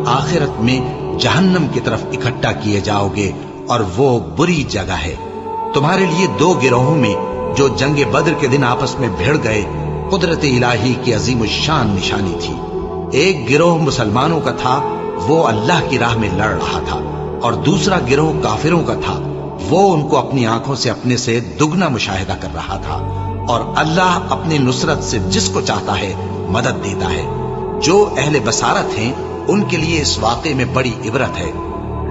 आखिरत में जहन्नम की तरफ इकट्ठा किए जाओगे और वो बुरी जगह है। तुम्हारे लिए दो गिरोहों में जो जंगे बद्र के दिन आपस में भिड़ गए कुदरत इलाही की अजीम शान निशानी थी। एक गिरोह मुसलमानों का था, वो अल्लाह की राह में लड़ रहा था, और दूसरा गिरोह काफिरों का था, वो उनको अपनी आंखों से अपने से दुगना मुशाहिदा कर रहा था। और अल्लाह अपनी नुसरत से जिसको चाहता है मदद देता है। जो अहले बसारत हैं उनके लिए इस वाक़े में बड़ी इबरत है।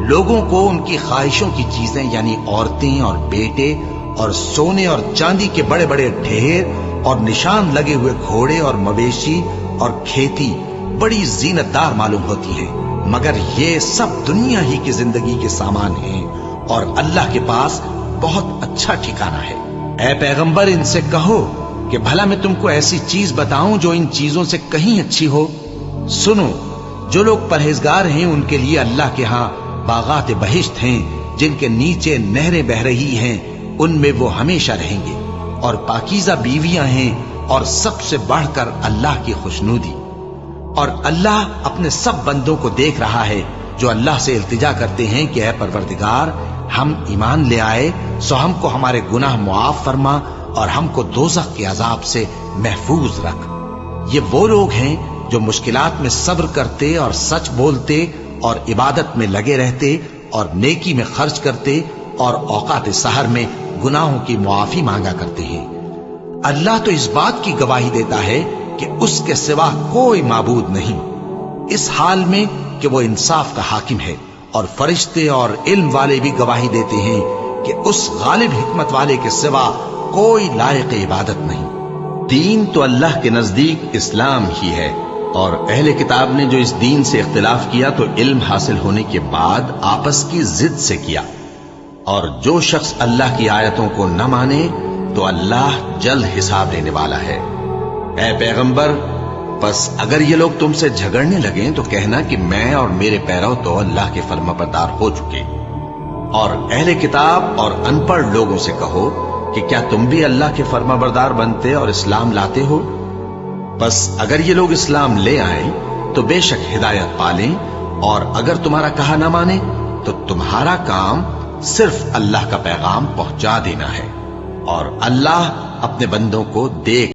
लोगों को उनकी ख्वाहिशों की चीजें यानी औरतें और बेटे और सोने और चांदी के बड़े बड़े ढेर और निशान लगे हुए घोड़े और मवेशी और खेती बड़ी जीनतदार मालूम होती है, मगर ये सब दुनिया ही की जिंदगी के सामान हैं और अल्लाह के पास बहुत अच्छा ठिकाना है। ऐ पैगंबर, इनसे कहो कि भला मैं तुमको ऐसी चीज बताऊं जो इन चीजों से कहीं अच्छी हो। सुनो, जो लोग परहेजगार हैं उनके लिए अल्लाह के यहाँ बागात बहिश्त हैं जिनके नीचे नहरें बह रही हैं, उनमें वो हमेशा रहेंगे। और पाकीज़ा बीवियां हैं और सबसे बढ़कर अल्लाह की खुशनूदी। और अल्लाह अपने सब बंदों को देख रहा है जो अल्लाह से इल्तिजा करते हैं कि ऐ परवरदिगार, हम ईमान ले आए सो हमको हमारे गुनाह मुआफ फरमा और हमको दोज़ख के अजाब से महफूज रख। ये वो लोग हैं जो मुश्किलात में सब्र करते और सच बोलते और इबादत में लगे रहते और नेकी में खर्च करते और औकात सहर में गुनाहों की मुआफी मांगा करते हैं। अल्लाह तो इस बात की गवाही देता है कि उसके सिवा कोई माबूद नहीं, इस हाल में कि वो इंसाफ का हाकिम है। और फरिश्ते और इल्म वाले भी गवाही देते हैं कि उस गालिब हिकमत वाले के सिवा कोई लायक इबादत नहीं। दीन तो अल्लाह के नजदीक इस्लाम ही है, और अहले किताब ने जो इस दीन से इख्तिलाफ किया तो इल्म हासिल होने के बाद आपस की जिद से किया। और जो शख्स अल्लाह की आयतों को न माने तो अल्लाह जल्द हिसाब लेने वाला है। ऐ पैगंबर, बस अगर ये लोग तुमसे झगड़ने लगे तो कहना कि मैं और मेरे पैरव तो अल्लाह के फर्माबरदार हो चुके। और अहले किताब और अनपढ़ लोगों से कहो कि क्या तुम भी अल्लाह के फर्माबरदार बनते और इस्लाम लाते हो। बस अगर ये लोग इस्लाम ले आए तो बेशक हिदायत पालें, और अगर तुम्हारा कहा ना माने तो तुम्हारा काम सिर्फ अल्लाह का पैगाम पहुंचा देना है, और अल्लाह अपने बंदों को देख